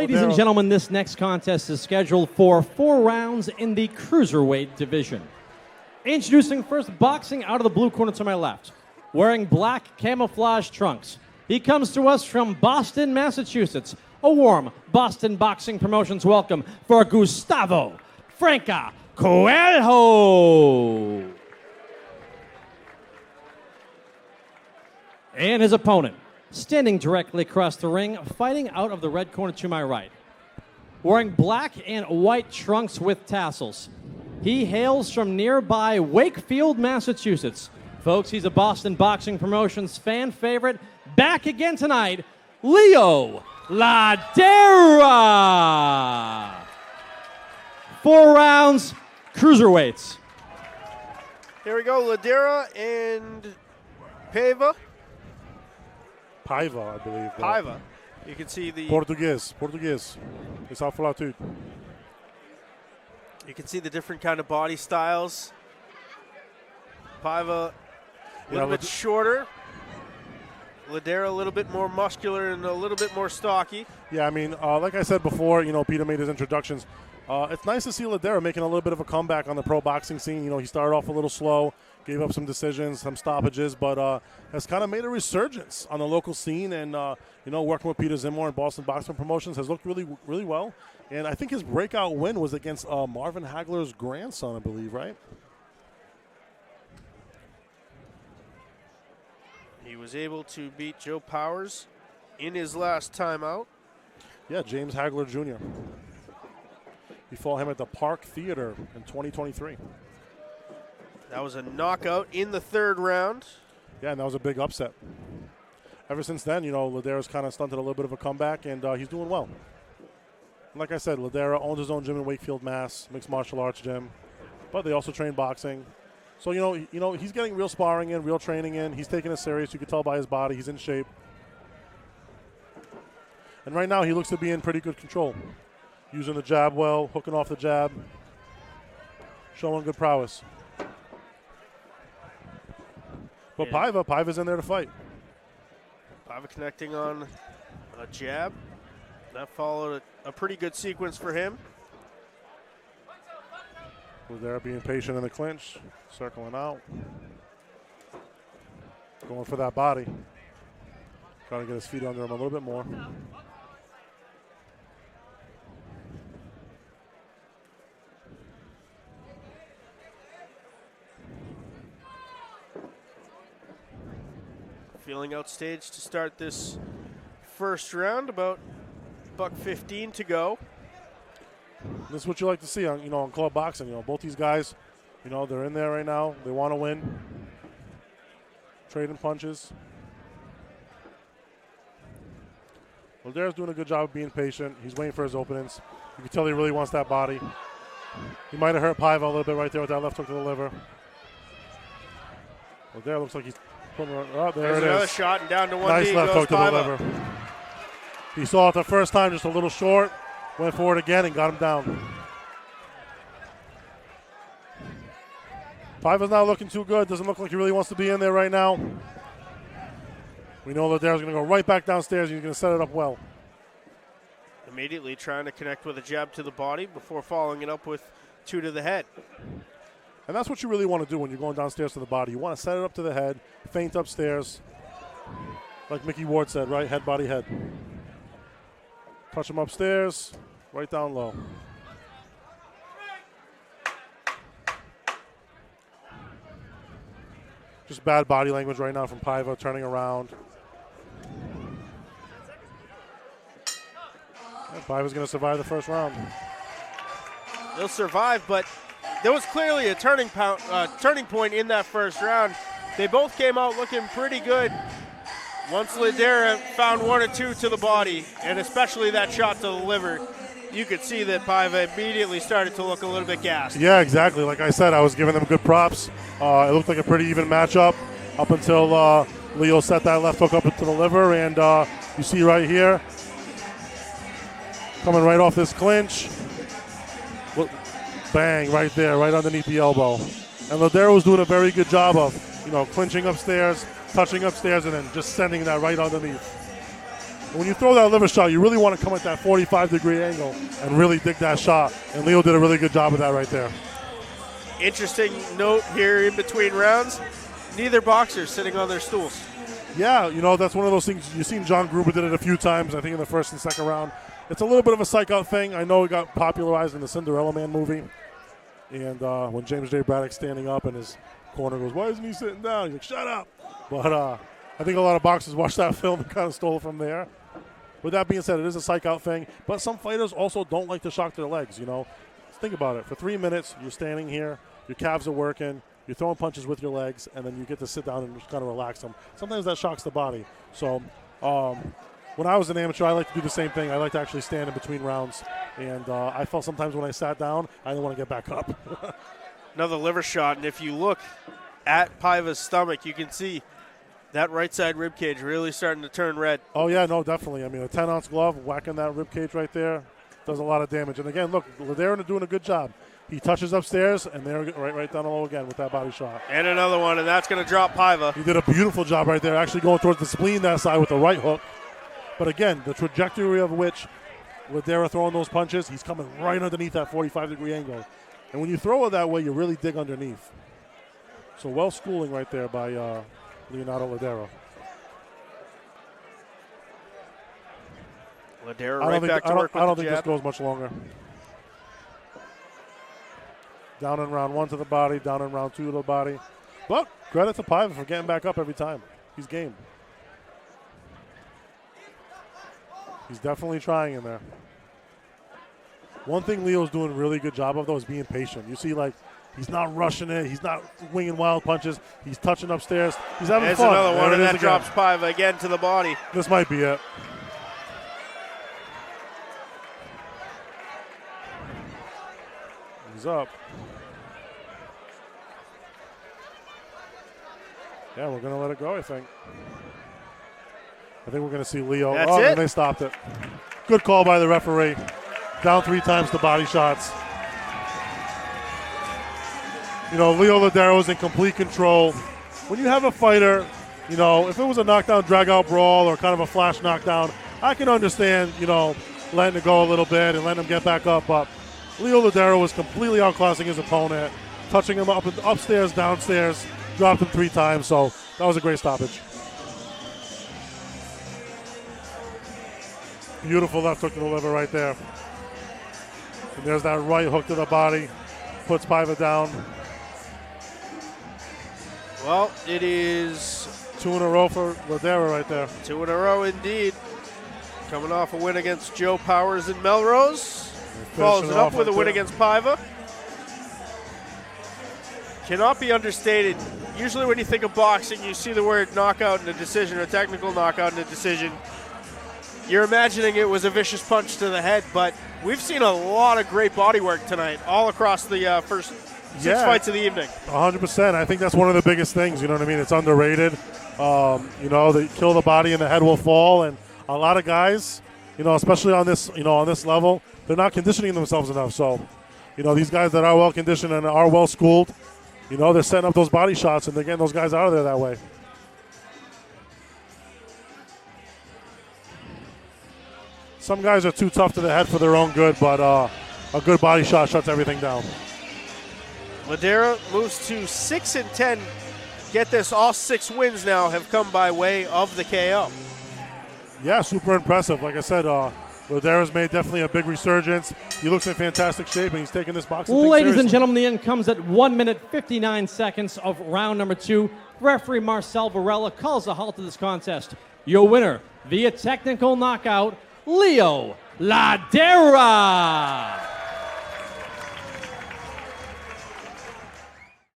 Ladies and gentlemen, this next contest is scheduled for 4 rounds in the cruiserweight division. Introducing first, boxing out of the blue corner to my left, wearing black camouflage trunks. He comes to us from Boston, Massachusetts. A warm Boston Boxing Promotions welcome for Gustavo Franca Coelho. And his opponent, standing directly across the ring, fighting out of the red corner to my right. Wearing black and white trunks with tassels. He hails from nearby Wakefield, Massachusetts. Folks, he's a Boston Boxing Promotions fan favorite. Back again tonight, Leo Ladeira. 4 rounds, cruiserweights. Here we go, Ladeira and Paiva. Paiva, I believe. Paiva. You can see the Português. Esse é falar tudo. You can see the different kind of body styles. Paiva a little bit shorter. Ladeira a little bit more muscular and a little bit more stocky. Yeah, I mean, like I said before, Peter made his introductions. It's nice to see Ladeira making a little bit of a comeback on the pro boxing scene. He started off a little slow, gave up some decisions, some stoppages, but has kind of made a resurgence on the local scene. And, working with Peter Zimmer and Boston Boxing Promotions has looked really, really well. And I think his breakout win was against Marvin Hagler's grandson, I believe, right? He was able to beat Joe Powers in his last time out. Yeah, James Hagler Jr. He fought him at the Park Theater in 2023. That was a knockout in the 3rd round. Yeah, and that was a big upset. Ever since then, Ladeira's kind of stunted a little bit of a comeback, and he's doing well. And like I said, Ladeira owns his own gym in Wakefield, Mass, mixed martial arts gym, but they also train boxing. So, he's getting real sparring in, real training in. He's taking it serious. You can tell by his body. He's in shape. And right now, he looks to be in pretty good control. Using the jab well, hooking off the jab, showing good prowess. But Paiva's in there to fight. Paiva connecting on a jab. That followed a pretty good sequence for him. Ladeira being patient in the clinch, circling out. Going for that body. Trying to get his feet under him a little bit more. Feeling outstaged to start this first round. About $1:15 to go. This is what you like to see on on club boxing. Both these guys, they're in there right now. They want to win. Trading punches. Ladeira's doing a good job of being patient. He's waiting for his openings. You can tell he really wants that body. He might have hurt Paiva a little bit right there with that left hook to the liver. Ladeira looks like he's putting there. There's it another is. shot and down to one Nice knee left goes hook to the Paiva. liver. He saw it the first time, just a little short. Went for it again and got him down. Paiva's not looking too good. Doesn't look like he really wants to be in there right now. We know Ladeira's going to go right back downstairs. He's going to set it up well. Immediately trying to connect with a jab to the body before following it up with 2 to the head. And that's what you really want to do when you're going downstairs to the body. You want to set it up to the head, feint upstairs. Like Mickey Ward said, right? Head, body, head. Touch him upstairs, right down low. Just bad body language right now from Paiva, turning around. And Paiva's going to survive the first round. He'll survive, but there was clearly a turning point in that first round. They both came out looking pretty good. Once Ladeira found 1 or 2 to the body, and especially that shot to the liver, you could see that Paiva immediately started to look a little bit gassed. Yeah, exactly. Like I said, I was giving them good props. It looked like a pretty even matchup up until Leo set that left hook up into the liver, and you see right here, coming right off this clinch. Bang, right there, right underneath the elbow. And Ladeira was doing a very good job of, clinching upstairs, touching upstairs, and then just sending that right underneath. When you throw that liver shot, you really want to come at that 45-degree angle and really dig that shot. And Leo did a really good job of that right there. Interesting note here in between rounds. Neither boxer sitting on their stools. Yeah, that's one of those things. You've seen John Gruber did it a few times, I think in the first and second round. It's a little bit of a psych-out thing. I know it got popularized in the Cinderella Man movie. And when James J. Braddock's standing up and his corner goes, why isn't he sitting down? He's like, shut up. But I think a lot of boxers watched that film and kind of stole it from there. With that being said, it is a psych-out thing. But some fighters also don't like to shock their legs, Think about it. For 3 minutes, you're standing here. Your calves are working. You're throwing punches with your legs. And then you get to sit down and just kind of relax them. Sometimes that shocks the body. So when I was an amateur, I like to do the same thing. I like to actually stand in between rounds. And I felt sometimes when I sat down, I didn't want to get back up. Another liver shot. And if you look at Paiva's stomach, you can see that right side rib cage really starting to turn red. Oh, yeah, no, definitely. I mean, a 10-ounce glove, whacking that rib cage right there does a lot of damage. And, again, look, Ladeira doing a good job. He touches upstairs, and they're right down low again with that body shot. And another one, and that's going to drop Paiva. He did a beautiful job right there, actually going towards the spleen that side with the right hook. But, again, the trajectory of which Ladeira throwing those punches, he's coming right underneath that 45-degree angle. And when you throw it that way, you really dig underneath. So well schooling right there by Leonardo Ladeira. Ladeira right back to work with the jab. I don't think this goes much longer. Down in round 1 to the body, down in round 2 to the body. But credit to Paiva for getting back up every time. He's game. He's definitely trying in there. One thing Leo's doing a really good job of, though, is being patient. You see, he's not rushing it. He's not winging wild punches. He's touching upstairs. He's having There's fun. Another one, and that again. drops Paiva again to the body. This might be it. He's up. Yeah, we're going to let it go, I think. I think we're going to see Leo. That's and it. They stopped it. Good call by the referee. Down 3 times to body shots. Leo Ladeira was in complete control. When you have a fighter, if it was a knockdown, drag-out brawl or kind of a flash knockdown, I can understand, letting it go a little bit and letting him get back up. But Leo Ladeira was completely outclassing his opponent, touching him up upstairs, downstairs, dropped him 3 times. So that was a great stoppage. Beautiful left hook to the liver right there. And there's that right hook to the body. Puts Paiva down. Well, it is 2 in a row for Ladeira right there. 2 in a row indeed. Coming off a win against Joe Powers in Melrose. Follows it up with a win against Paiva. Cannot be understated. Usually when you think of boxing, you see the word knockout in a decision or technical knockout in a decision. You're imagining it was a vicious punch to the head, but we've seen a lot of great body work tonight all across the first 6 fights of the evening. 100%. I think that's one of the biggest things, you know what I mean? It's underrated. They kill the body and the head will fall, and a lot of guys, especially on this level, they're not conditioning themselves enough. So, these guys that are well conditioned and are well schooled, they're setting up those body shots and they're getting those guys out of there that way. Some guys are too tough to the head for their own good, but a good body shot shuts everything down. Ladeira moves to 6-10. Get this, all 6 wins now have come by way of the KO. Yeah, super impressive. Like I said, Ladeira's made definitely a big resurgence. He looks in fantastic shape, and he's taking this boxing thing Ladies seriously. and gentlemen, the end comes at 1 minute, 59 seconds of round number 2. Referee Marcel Varela calls a halt to this contest. Your winner, via technical knockout, Leo Ladeira.